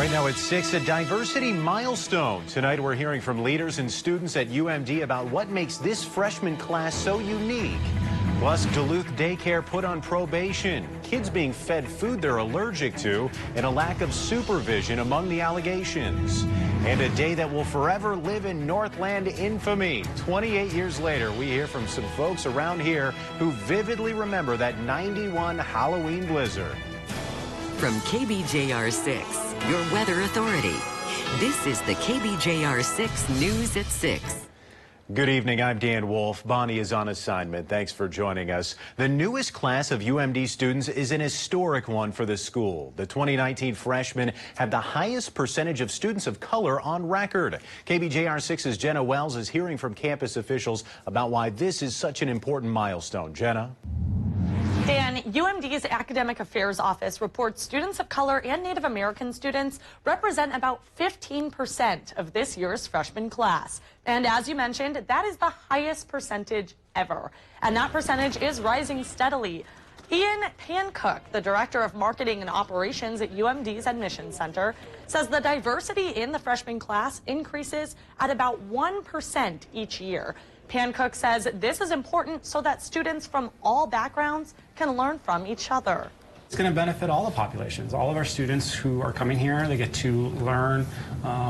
Right now at 6, a diversity milestone. Tonight we're hearing from leaders and students at UMD about what makes this freshman class so unique. Plus, Duluth Daycare put on probation, kids being fed food they're allergic to, and a lack of supervision among the allegations. And a day that will forever live in Northland infamy. 28 years later, we hear from some folks around here who vividly remember that '91 Halloween blizzard. From KBJR 6, your weather authority. This is the KBJR 6 News at 6. Good evening, I'm Dan Wolf. Bonnie is on assignment. Thanks for joining us. The newest class of UMD students is an historic one for the school. The 2019 freshmen have the highest percentage of students of color on record. KBJR 6's Jenna Wells is hearing from campus officials about why this is such an important milestone. Jenna? Dan, UMD's Academic Affairs Office reports students of color and Native American students represent about 15% of this year's freshman class. And as you mentioned, that is the highest percentage ever. And that percentage is rising steadily. Ian Pancook, the Director of Marketing and Operations at UMD's Admissions Center, says the diversity in the freshman class increases at about 1% each year. Pancook says this is important so that students from all backgrounds can learn from each other. It's going to benefit all the populations. All of our students who are coming here, they get to learn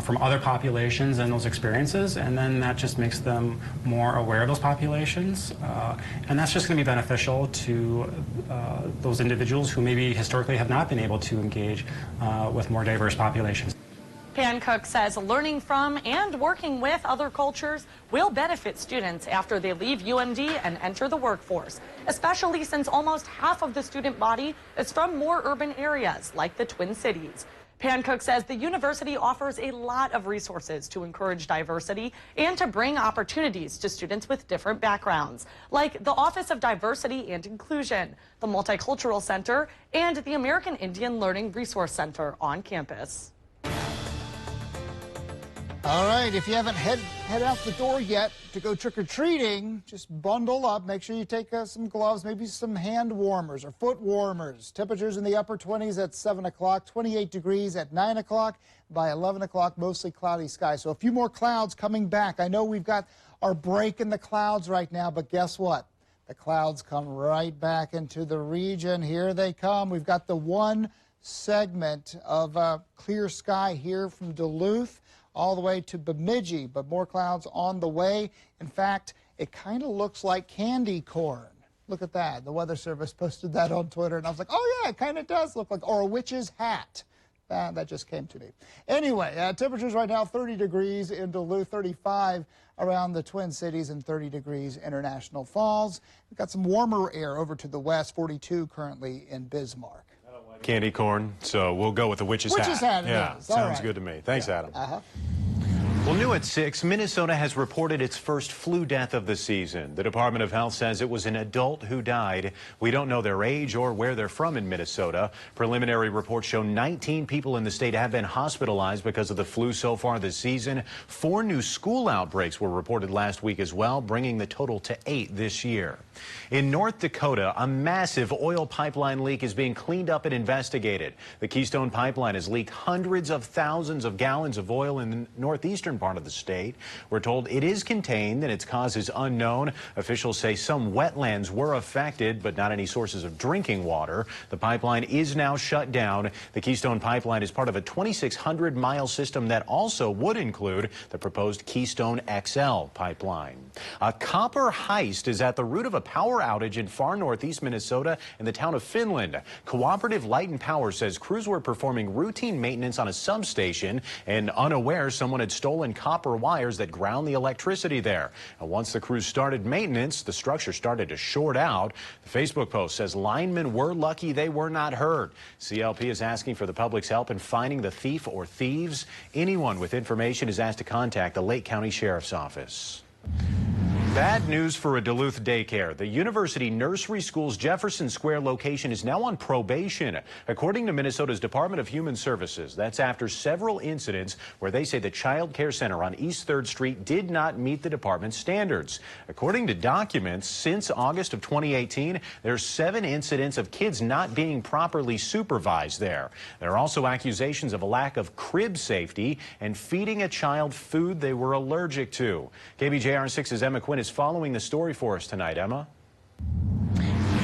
from other populations and those experiences, and then that just makes them more aware of those populations. And that's just going to be beneficial to those individuals who maybe historically have not been able to engage with more diverse populations. Pancook says learning from and working with other cultures will benefit students after they leave UMD and enter the workforce, especially since almost half of the student body is from more urban areas like the Twin Cities. Pancook says the university offers a lot of resources to encourage diversity and to bring opportunities to students with different backgrounds, like the Office of Diversity and Inclusion, the Multicultural Center, and the American Indian Learning Resource Center on campus. All right, if you haven't head out the door yet to go trick-or-treating, just bundle up. Make sure you take some gloves, maybe some hand warmers or foot warmers. Temperatures in the upper 20s at 7 o'clock, 28 degrees at 9 o'clock. By 11 o'clock, mostly cloudy skies. So a few more clouds coming back. I know we've got our break in the clouds right now, but guess what? The clouds come right back into the region. Here they come. We've got the one segment of clear sky here from Duluth all the way to Bemidji, but more clouds on the way. In fact, it kind of looks like candy corn. Look at that. The Weather Service posted that on Twitter, and I was like, oh, yeah, it kind of does look like, or a witch's hat. That just came to me. Anyway, temperatures right now, 30 degrees in Duluth, 35 around the Twin Cities, and 30 degrees International Falls. We've got some warmer air over to the west, 42 currently in Bismarck. Candy corn, so we'll go with the witch's hat. Witch's hat, yeah, sounds good to me. Thanks, Adam. Well, new at 6, Minnesota has reported its first flu death of the season. The Department of Health says it was an adult who died. We don't know their age or where they're from in Minnesota. Preliminary reports show 19 people in the state have been hospitalized because of the flu so far this season. 4 new school outbreaks were reported last week as well, bringing the total to 8 this year. In North Dakota, a massive oil pipeline leak is being cleaned up and investigated. The Keystone Pipeline has leaked hundreds of thousands of gallons of oil in the northeastern part of the state. We're told it is contained and its cause is unknown. Officials say some wetlands were affected, but not any sources of drinking water. The pipeline is now shut down. The Keystone Pipeline is part of a 2,600-mile system that also would include the proposed Keystone XL pipeline. A copper heist is at the root of a power outage in far northeast Minnesota in the town of Finland. Cooperative Light and Power says crews were performing routine maintenance on a substation, and unaware someone had stolen copper wires that ground the electricity there. And once the crews started maintenance, the structure started to short out. The Facebook post says linemen were lucky they were not hurt. CLP is asking for the public's help in finding the thief or thieves. Anyone with information is asked to contact the Lake County Sheriff's Office. Bad news for a Duluth daycare. The University Nursery School's Jefferson Square location is now on probation. According to Minnesota's Department of Human Services, that's after several incidents where they say the child care center on East 3rd Street did not meet the department's standards. According to documents, since August of 2018, there's 7 incidents of kids not being properly supervised there. There are also accusations of a lack of crib safety and feeding a child food they were allergic to. KBJR 6's Emma Quinn is following the story for us tonight. Emma?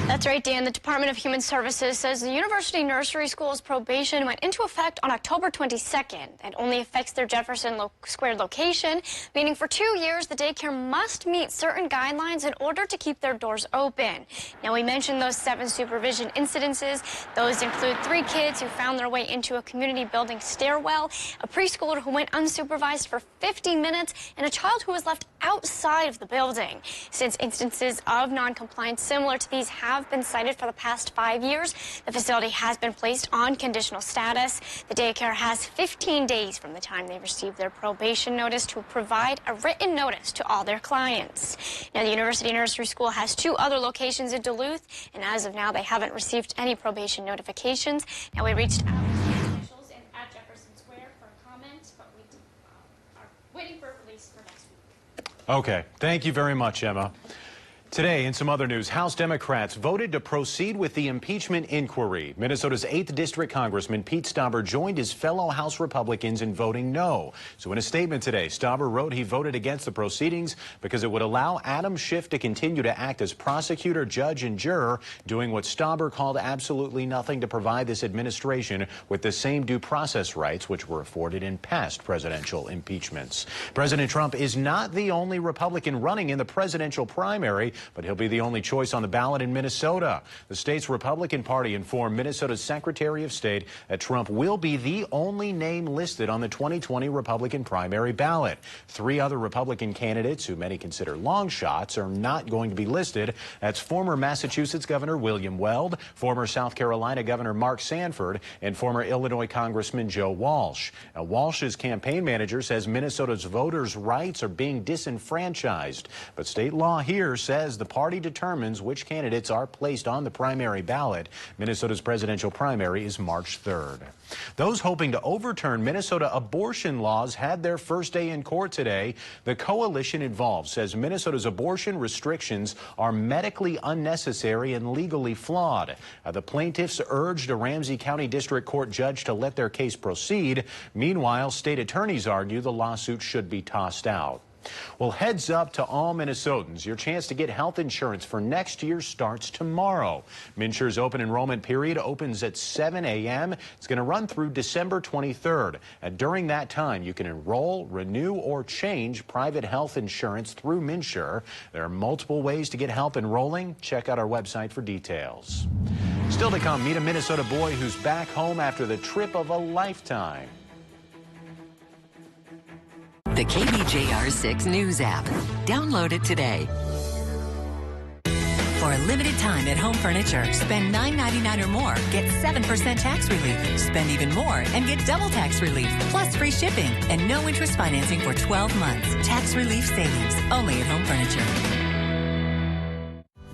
That's right, Dan. The Department of Human Services says the University Nursery School's probation went into effect on October 22nd. It only affects their Jefferson Square location, meaning for 2 years the daycare must meet certain guidelines in order to keep their doors open. Now, we mentioned those 7 supervision incidences. Those include 3 kids who found their way into a community building stairwell, a preschooler who went unsupervised for 50 minutes, and a child who was left outside of the building. Since instances of noncompliance similar to these have been cited for the past 5 years, the facility has been placed on conditional status. The daycare has 15 days from the time they receive their probation notice to provide a written notice to all their clients. Now, the University Nursery School has 2 other locations in Duluth, and as of now, they haven't received any probation notifications. Now, we reached out to officials at Jefferson Square for comment, but we are waiting for a release for next week. Okay. Thank you very much, Emma. Today, in some other news, House Democrats voted to proceed with the impeachment inquiry. Minnesota's 8th District Congressman Pete Stauber joined his fellow House Republicans in voting no. So in a statement today, Stauber wrote he voted against the proceedings because it would allow Adam Schiff to continue to act as prosecutor, judge, and juror, doing what Stauber called absolutely nothing to provide this administration with the same due process rights which were afforded in past presidential impeachments. President Trump is not the only Republican running in the presidential primary, but he'll be the only choice on the ballot in Minnesota. The state's Republican Party informed Minnesota's Secretary of State that Trump will be the only name listed on the 2020 Republican primary ballot. 3 other Republican candidates, who many consider long shots, are not going to be listed. That's former Massachusetts Governor William Weld, former South Carolina Governor Mark Sanford, and former Illinois Congressman Joe Walsh. Now, Walsh's campaign manager says Minnesota's voters' rights are being disenfranchised, but state law here says the party determines which candidates are placed on the primary ballot. Minnesota's presidential primary is March 3rd. Those hoping to overturn Minnesota abortion laws had their first day in court today. The coalition involved says Minnesota's abortion restrictions are medically unnecessary and legally flawed. The plaintiffs urged a Ramsey County District Court judge to let their case proceed. Meanwhile, state attorneys argue the lawsuit should be tossed out. Well, heads up to all Minnesotans. Your chance to get health insurance for next year starts tomorrow. MNsure's open enrollment period opens at 7 a.m. It's going to run through December 23rd. And during that time, you can enroll, renew, or change private health insurance through MNsure. There are multiple ways to get help enrolling. Check out our website for details. Still to come, meet a Minnesota boy who's back home after the trip of a lifetime. The KBJR 6 News app. Download it today. For a limited time at Home Furniture, spend $9.99 or more, get 7% tax relief. Spend even more and get double tax relief, plus free shipping and no interest financing for 12 months. Tax relief savings only at Home Furniture.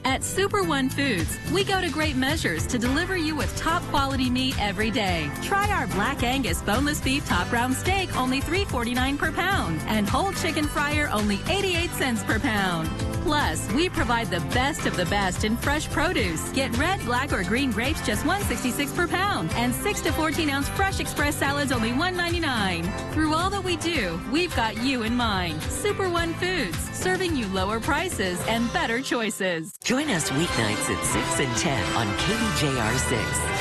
At Super One Foods, we go to great measures to deliver you with top quality meat every day. Try our Black Angus boneless beef top round steak, only $3.49 per pound, and whole chicken fryer, only 88 cents per pound. Plus, we provide the best of the best in fresh produce. Get red, black, or green grapes, just $1.66 per pound, and 6 to 14-ounce fresh express salads, only $1.99. Through all that we do, we've got you in mind. Super One Foods, serving you lower prices and better choices. Join us weeknights at 6 and 10 on KBJR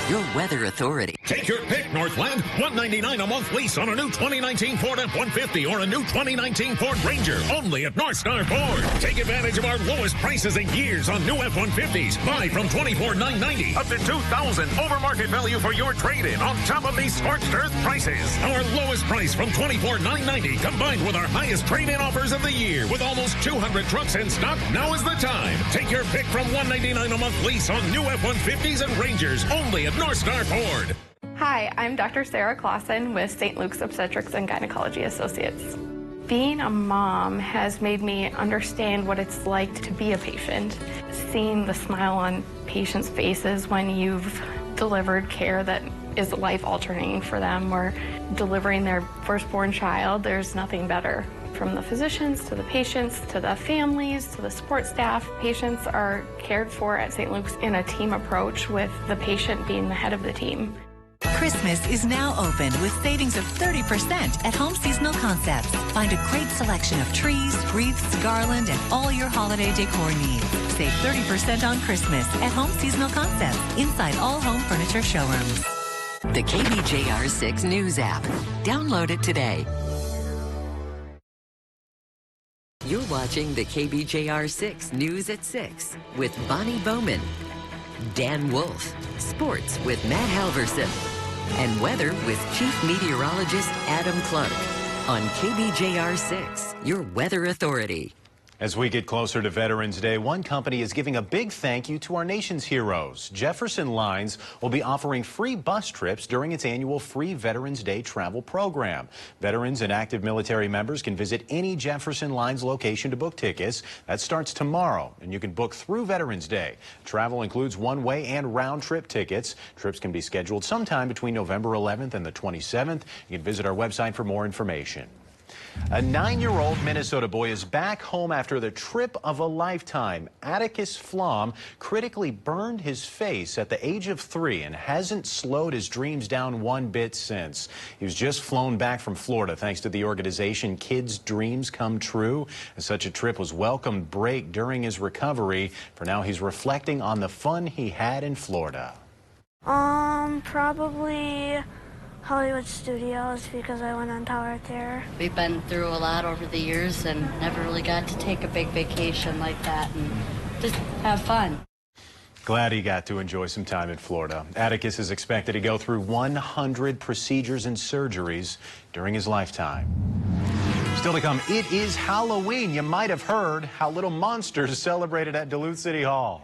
6, your weather authority. Take your pick, Northland. $199 a month lease on a new 2019 Ford F-150 or a new 2019 Ford Ranger. Only at North Star Ford. Take advantage of our lowest prices in years on new F-150s. Buy from $24,990 up to $2,000 over market value for your trade-in on top of these scorched earth prices. Our lowest price from $24,990 combined with our highest trade-in offers of the year with almost 200 trucks in stock. Now is the time. Take your pick from $199 a month lease on new F-150s and Rangers. Only at North Star Ford. Hi, I'm Dr. Sarah Clausen with St. Luke's Obstetrics and Gynecology Associates. Being a mom has made me understand what it's like to be a patient. Seeing the smile on patients' faces when you've delivered care that is life-altering for them, or delivering their firstborn child, there's nothing better. From the physicians to the patients to the families to the support staff, patients are cared for at St. Luke's in a team approach, with the patient being the head of the team. Christmas is now open with savings of 30% at Home Seasonal Concepts. Find a great selection of trees, wreaths, garland, and all your holiday decor needs. Save 30% on Christmas at Home Seasonal Concepts inside all home furniture showrooms. The KBJR 6 News app. Download it today. You're watching the KBJR 6 News at 6 with Bonnie Bowman, Dan Wolf, sports with Matt Halverson, and weather with Chief Meteorologist Adam Clark on KBJR 6, your weather authority. As we get closer to Veterans Day, one company is giving a big thank you to our nation's heroes. Jefferson Lines will be offering free bus trips during its annual Free Veterans Day travel program. Veterans and active military members can visit any Jefferson Lines location to book tickets. That starts tomorrow, and you can book through Veterans Day. Travel includes one-way and round-trip tickets. Trips can be scheduled sometime between November 11th and the 27th. You can visit our website for more information. A 9-year-old Minnesota boy is back home after the trip of a lifetime. Atticus Flom critically burned his face at the age of 3 and hasn't slowed his dreams down one bit since. He was just flown back from Florida thanks to the organization Kids Dreams Come True. And such a trip was welcome break during his recovery. For now, he's reflecting on the fun he had in Florida. Probably Hollywood Studios, because I went on Tower Terror. We've been through a lot over the years and never really got to take a big vacation like that and just have fun. Glad he got to enjoy some time in Florida. Atticus is expected to go through 100 procedures and surgeries during his lifetime. Still to come, it is Halloween. You might have heard how little monsters celebrated at Duluth City Hall.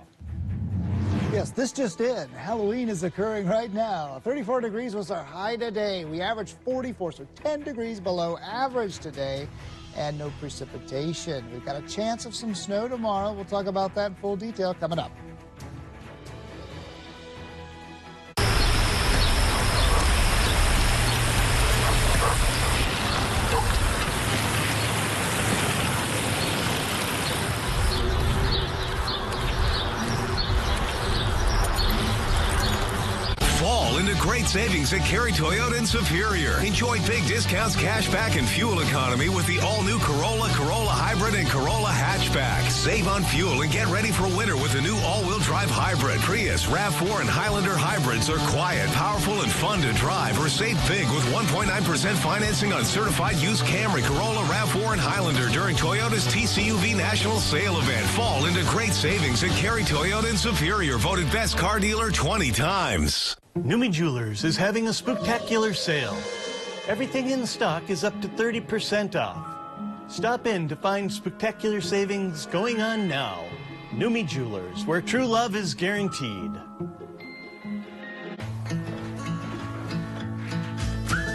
Yes, this just in. Halloween is occurring right now. 34 degrees was our high today. We averaged 44, so 10 degrees below average today, and no precipitation. We've got a chance of some snow tomorrow. We'll talk about that in full detail coming up. Great savings at Cary Toyota in Superior. Enjoy big discounts, cash back, and fuel economy with the all-new Corolla, Corolla Hybrid, and Corolla Hatchback. Save on fuel and get ready for winter with the new all-wheel drive hybrid. Prius, RAV4, and Highlander hybrids are quiet, powerful, and fun to drive. Or save big with 1.9% financing on certified used Camry, Corolla, RAV4, and Highlander during Toyota's TCUV National Sale Event. Fall into great savings at Cary Toyota in Superior. Voted best car dealer 20 times. Numi Jewelers is having a spectacular sale. Everything in stock is up to 30% off. Stop in to find spectacular savings going on now. Numi Jewelers, where true love is guaranteed.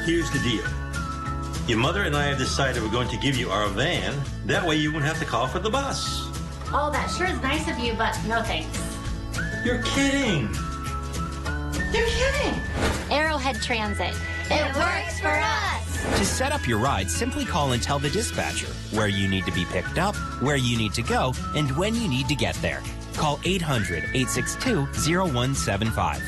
Here's the deal. Your mother and I have decided we're going to give you our van. That way you won't have to call for the bus. Oh, that sure is nice of you, but no thanks. You're kidding. You're kidding! Arrowhead Transit. It works for us! To set up your ride, simply call and tell the dispatcher where you need to be picked up, where you need to go, and when you need to get there. Call 800-862-0175.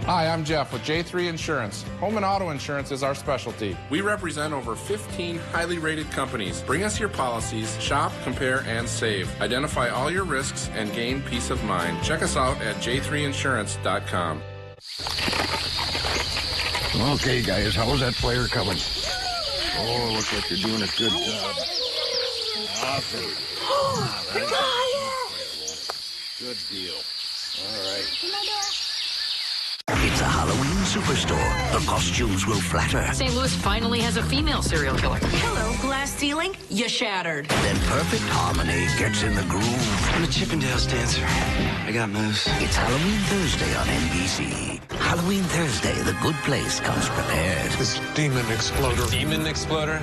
Hi, I'm Jeff with J3 Insurance. Home and auto insurance is our specialty. We represent over 15 highly rated companies. Bring us your policies, shop, compare, and save. Identify all your risks and gain peace of mind. Check us out at j3insurance.com. Okay, guys, how's that flare coming? Oh, looks like you're doing a good job. Awesome. We got it! Good deal. All right. It's a Halloween superstore. The costumes will flatter. St. Louis finally has a female serial killer. Hello, glass ceiling. You shattered. Then perfect harmony gets in the groove. I'm a Chippendales dancer. I got moves. It's Halloween Thursday on NBC. Halloween Thursday, The Good Place comes prepared. This demon exploder. Demon exploder?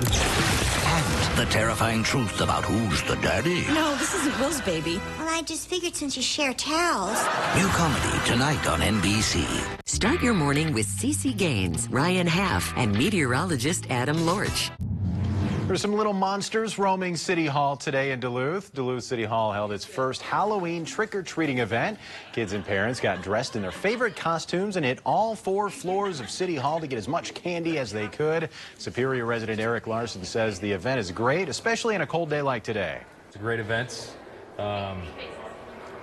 and the terrifying truth about who's the daddy. No, this isn't Will's baby. Well, I just figured since you share towels. New comedy tonight on NBC. Start your morning with Cece Gaines, Ryan Half, and meteorologist Adam Lorch. There's some little monsters roaming City Hall today in Duluth. Duluth City Hall held its first Halloween trick-or-treating event. Kids and parents got dressed in their favorite costumes and hit all 4 floors of City Hall to get as much candy as they could. Superior resident Eric Larson says the event is great, especially on a cold day like today. It's a great event.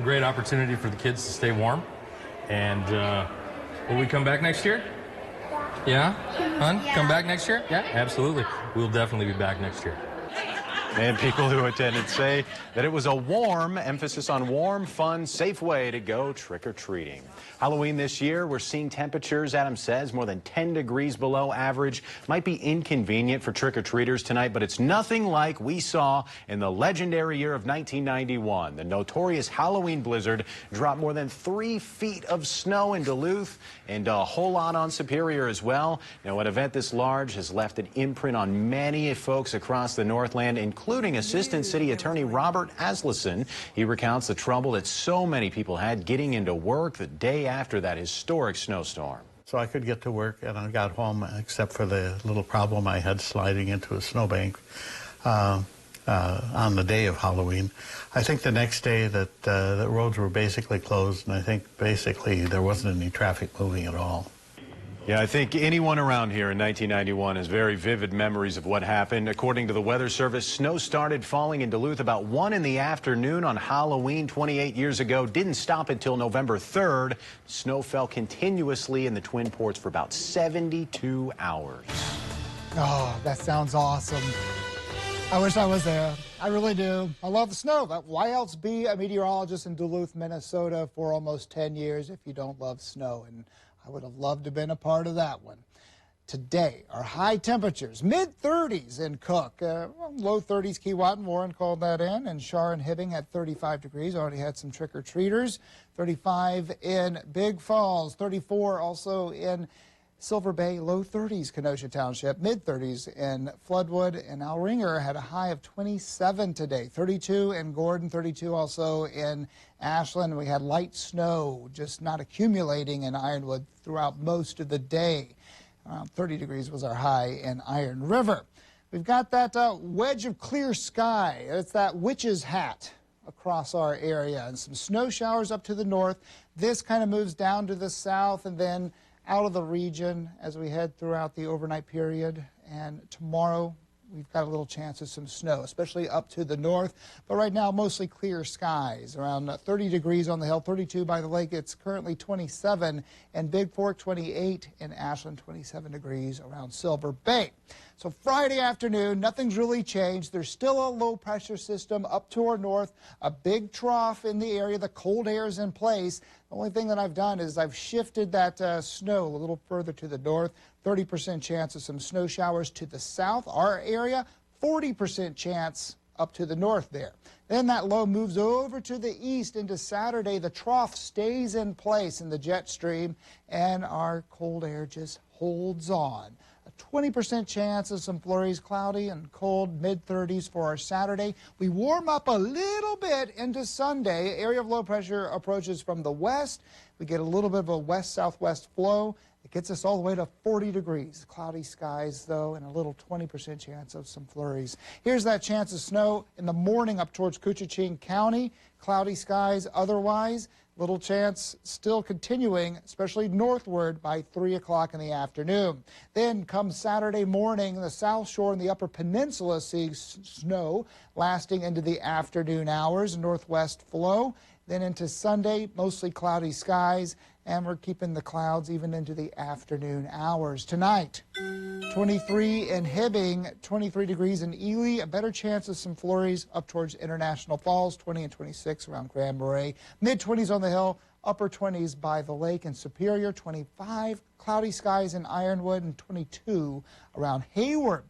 Great opportunity for the kids to stay warm. And will we come back next year? Yeah? Hun? Yeah. Come back next year? Yeah, absolutely. We'll definitely be back next year. And people who attended say that it was a warm, emphasis on warm, fun, safe way to go trick-or-treating. Halloween this year, we're seeing temperatures, Adam says, more than 10 degrees below average. Might be inconvenient for trick-or-treaters tonight, but it's nothing like we saw in the legendary year of 1991. The notorious Halloween blizzard dropped more than 3 feet of snow in Duluth and a whole lot on Superior as well. Now, an event this large has left an imprint on many folks across the Northland, including Assistant City Attorney Robert Aslison. He recounts the trouble that so many people had getting into work the day after that historic snowstorm. So I could get to work, and I got home, except for the little problem I had sliding into a snowbank on the day of Halloween. I think the next day that the roads were basically closed, and I think basically there wasn't any traffic moving at all. Yeah, I think anyone around here in 1991 has very vivid memories of what happened. According to the Weather Service, snow started falling in Duluth about 1 in the afternoon on Halloween 28 years ago. Didn't stop until November 3rd. Snow fell continuously in the Twin Ports for about 72 hours. Oh, that sounds awesome. I wish I was there. I really do. I love the snow. But why else be a meteorologist in Duluth, Minnesota for almost 10 years if you don't love snow? And I would have loved to have been a part of that one. Today, our high temperatures, mid-30s in Cook, low 30s, Keewatin, Warren called that in, and Shar and Hibbing had 35 degrees, already had some trick-or-treaters, 35 in Big Falls, 34 also in Silver Bay, low 30s, Kenosha Township, mid-30s in Floodwood, and Alringer had a high of 27 today, 32 in Gordon, 32 also in Ashland. We had light snow, just not accumulating in Ironwood throughout most of the day. Around 30 degrees was our high in Iron River. We've got that wedge of clear sky. It's that witch's hat across our area, and some snow showers up to the north. This kind of moves down to the south and then out of the region as we head throughout the overnight period. And tomorrow, we've got a little chance of some snow, especially up to the north. But right now, mostly clear skies, around 30 degrees on the hill, 32 by the lake. It's currently 27 in Big Fork, 28 in Ashland, 27 degrees around Silver Bay. So Friday afternoon, nothing's really changed. There's still a low pressure system up to our north, a big trough in the area. The cold air is in place. The only thing that I've done is I've shifted that snow a little further to the north. 30% chance of some snow showers to the south. Our area, 40% chance up to the north there. Then that low moves over to the east into Saturday. The trough stays in place in the jet stream, and our cold air just holds on. A 20% chance of some flurries, cloudy and cold, mid-30s for our Saturday. We warm up a little bit into Sunday. Area of low pressure approaches from the west. We get a little bit of a west-southwest flow. It gets us all the way to 40 degrees. Cloudy skies, though, and a little 20% chance of some flurries. Here's that chance of snow in the morning up towards Koochiching County. Cloudy skies otherwise. Little chance still continuing, especially northward by 3 o'clock in the afternoon. Then comes Saturday morning, the South Shore and the Upper Peninsula sees snow lasting into the afternoon hours, northwest flow. Then into Sunday, mostly cloudy skies, and we're keeping the clouds even into the afternoon hours. Tonight, 23 in Hibbing, 23 degrees in Ely, a better chance of some flurries up towards International Falls, 20 and 26 around Grand Marais, mid-20s on the hill, upper 20s by the lake and Superior, 25, cloudy skies in Ironwood, and 22 around Hayward.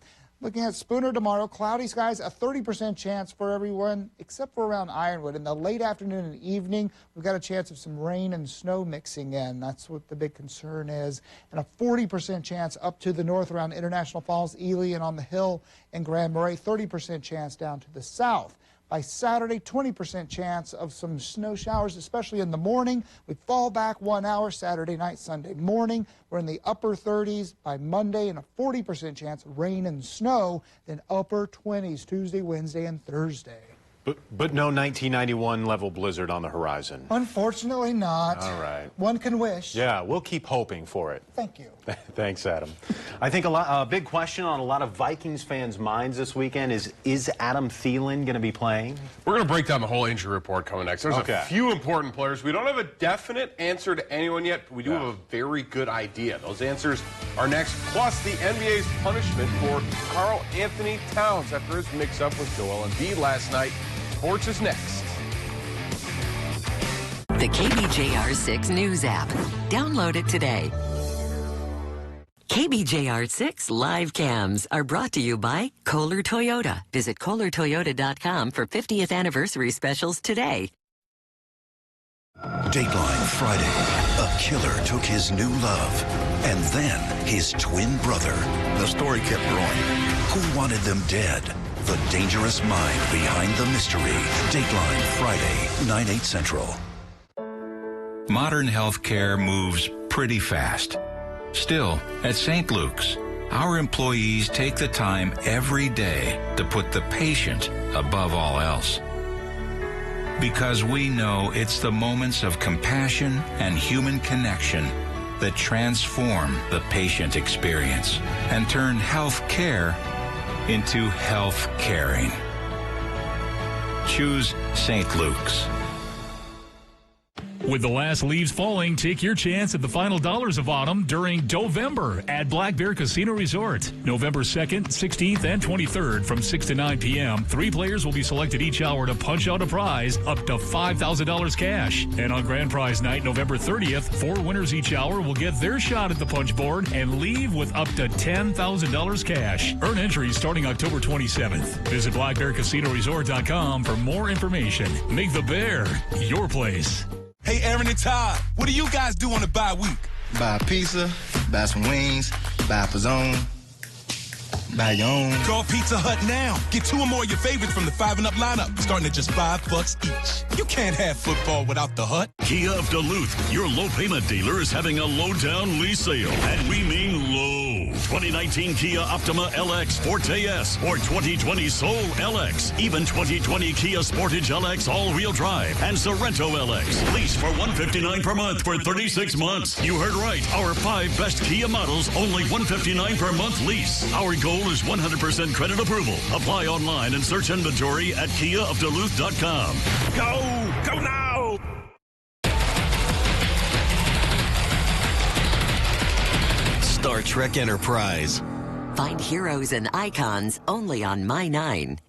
Looking at Spooner tomorrow, cloudy skies, a 30% chance for everyone except for around Ironwood. In the late afternoon and evening, we've got a chance of some rain and snow mixing in. That's what the big concern is. And a 40% chance up to the north around International Falls, Ely, and on the hill in Grand Marais, 30% chance down to the south. By Saturday, 20% chance of some snow showers, especially in the morning. We fall back 1 hour Saturday night, Sunday morning. We're in the upper 30s by Monday and a 40% chance of rain and snow, then upper 20s Tuesday, Wednesday, and Thursday. But no 1991 level blizzard on the horizon. Unfortunately not. All right. One can wish. Yeah, we'll keep hoping for it. Thank you. Thanks, Adam. I think a big question on a lot of Vikings fans' minds this weekend is Adam Thielen going to be playing? We're going to break down the whole injury report coming next. There's a few important players. We don't have a definite answer to anyone yet, but we do have a very good idea. Those answers are next, plus the NBA's punishment for Karl Anthony Towns after his mix-up with Joel Embiid last night. Sports is next. The KBJR 6 News app. Download it today. KBJR 6 live cams are brought to you by Kohler Toyota. Visit KohlerToyota.com for 50th anniversary specials today. Dateline Friday. A killer took his new love and then his twin brother. The story kept growing. Who wanted them dead? The dangerous mind behind the mystery. Dateline Friday, 9/8 Central. Modern healthcare moves pretty fast. Still, at St. Luke's, our employees take the time every day to put the patient above all else. Because we know it's the moments of compassion and human connection that transform the patient experience and turn health care into health caring. Choose St. Luke's. With the last leaves falling, take your chance at the final dollars of autumn during Dovember at Black Bear Casino Resort. November 2nd, 16th, and 23rd from 6 to 9 p.m., 3 players will be selected each hour to punch out a prize up to $5,000 cash. And on Grand Prize Night, November 30th, 4 winners each hour will get their shot at the punch board and leave with up to $10,000 cash. Earn entries starting October 27th. Visit BlackBearCasinoResort.com for more information. Make the Bear your place. Hey, Aaron and Todd, what do you guys do on the bye week? Buy a pizza, buy some wings, buy a pizzone, buy your own. Call Pizza Hut now. Get 2 or more of your favorites from the 5 and Up lineup, starting at just $5 each. You can't have football without the Hut. Kia of Duluth, your low payment dealer, is having a low down lease sale, and we mean low. 2019 Kia Optima LX Forte S or 2020 Soul LX, even 2020 Kia Sportage LX all-wheel drive and Sorrento LX. Lease for $159 per month for 36 months. You heard right. Our 5 best Kia models, only $159 per month lease. Our goal is 100% credit approval. Apply online and search inventory at KiaofDuluth.com. Go now! Star Trek Enterprise. Find heroes and icons only on My 9.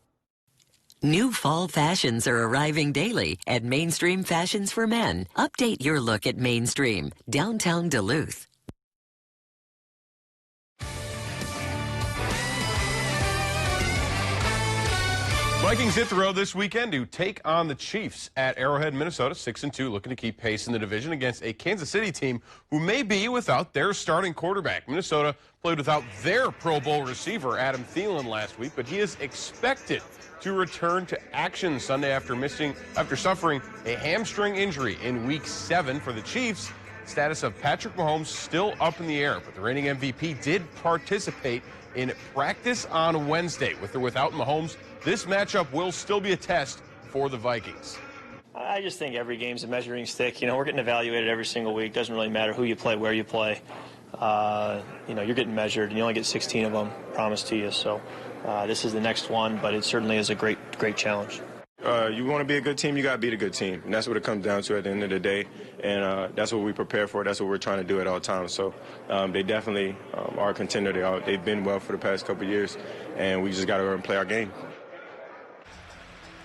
New fall fashions are arriving daily at Mainstream Fashions for Men. Update your look at Mainstream, downtown Duluth. Vikings hit the road this weekend to take on the Chiefs at Arrowhead, Minnesota, 6-2, looking to keep pace in the division against a Kansas City team who may be without their starting quarterback. Minnesota played without their Pro Bowl receiver, Adam Thielen, last week, but he is expected to return to action Sunday after suffering a hamstring injury in Week 7 for the Chiefs. Status of Patrick Mahomes still up in the air, but the reigning MVP did participate in practice on Wednesday. With or without Mahomes, this matchup will still be a test for the Vikings. I just think every game's a measuring stick. You know, we're getting evaluated every single week. Doesn't really matter who you play, where you play. You know, you're getting measured, and you only get 16 of them promised to you. So this is the next one, but it certainly is a great challenge. You want to be a good team, you got to beat a good team. And that's what it comes down to at the end of the day. And that's what we prepare for. That's what we're trying to do at all times. So they definitely are a contender. They've been well for the past couple of years, and we just got to go and play our game.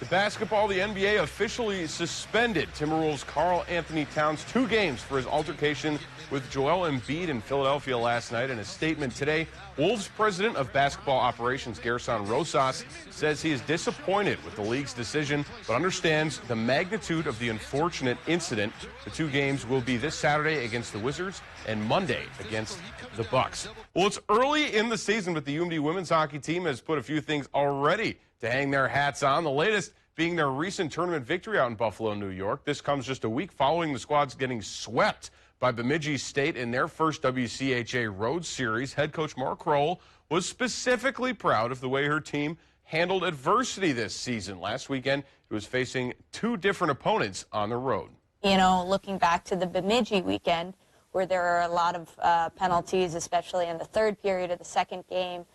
To basketball, the NBA officially suspended Timberwolves' Karl Anthony Towns 2 games for his altercation with Joel Embiid in Philadelphia last night. In a statement today, Wolves president of basketball operations Gerson Rosas says he is disappointed with the league's decision, but understands the magnitude of the unfortunate incident. The 2 games will be this Saturday against the Wizards and Monday against the Bucks. Well, it's early in the season, but the UMD women's hockey team has put a few things already to hang their hats on. The latest being their recent tournament victory out in Buffalo, New York. This comes just a week following the squads getting swept by Bemidji State in their first WCHA Road Series. Head coach Mark Kroll was specifically proud of the way her team handled adversity this season. Last weekend, it was facing 2 different opponents on the road. You know, looking back to the Bemidji weekend, where there are a lot of penalties, especially in the 3rd period of the 2nd game,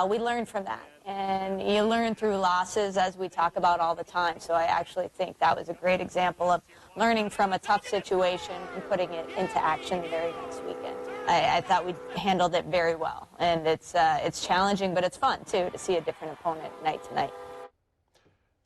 we learned from that. And you learn through losses, as we talk about all the time. So I actually think that was a great example of learning from a tough situation and putting it into action the very next weekend. I thought we handled it very well. And it's challenging, but it's fun, too, to see a different opponent night to night.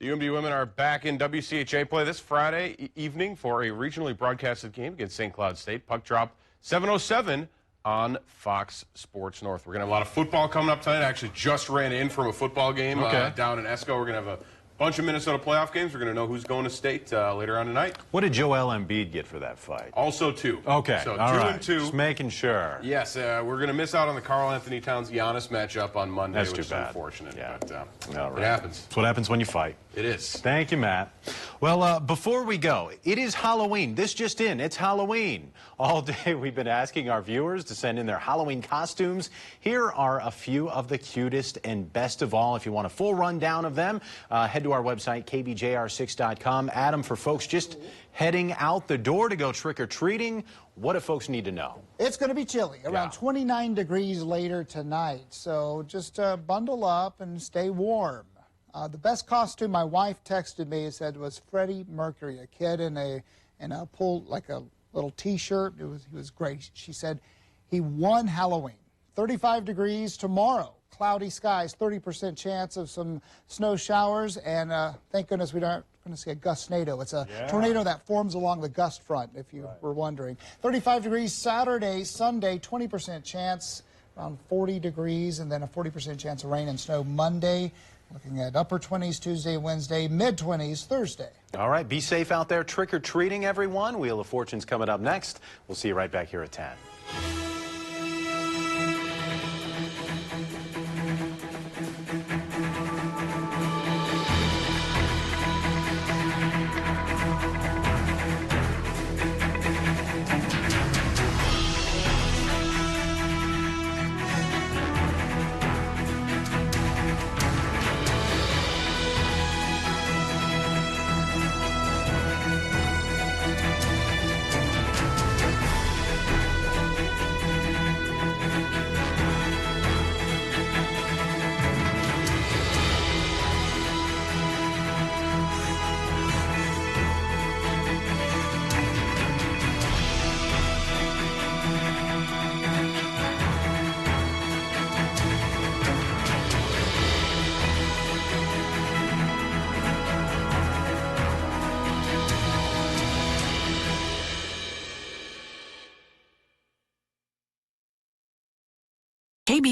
The UMD women are back in WCHA play this Friday evening for a regionally broadcasted game against St. Cloud State. Puck drop 7:07 on Fox Sports North. We're going to have a lot of football coming up tonight. I actually just ran in from a football game down in Esco. We're going to have a bunch of Minnesota playoff games. We're going to know who's going to state later on tonight. What did Joel Embiid get for that fight? Also 2. Okay, so all 2 right. and 2. Just making sure. Yes, we're going to miss out on the Karl Anthony Towns Giannis matchup on Monday. That's which too is bad. Unfortunate, Yeah. but All right. it happens. That's what happens when you fight. It is. Thank you, Matt. Well, before we go, it is Halloween. This just in, it's Halloween. All day we've been asking our viewers to send in their Halloween costumes. Here are a few of the cutest and best of all. If you want a full rundown of them, head to our website, KBJR6.com. Adam, for folks just heading out the door to go trick-or-treating, what do folks need to know? It's going to be chilly, around 29 degrees later tonight. So just bundle up and stay warm. The best costume my wife texted me and said was Freddie Mercury, a kid in a pull, like a little T-shirt. He was great. She said he won Halloween. 35 degrees tomorrow. Cloudy skies, 30% chance of some snow showers, and thank goodness we aren't going to see a gustnado. It's a tornado that forms along the gust front, if you were wondering. 35 degrees Saturday, Sunday, 20% chance, around 40 degrees, and then a 40% chance of rain and snow Monday. Looking at upper 20s Tuesday, Wednesday, mid-20s Thursday. All right, be safe out there trick-or-treating, everyone. Wheel of Fortune's coming up next. We'll see you right back here at 10. KB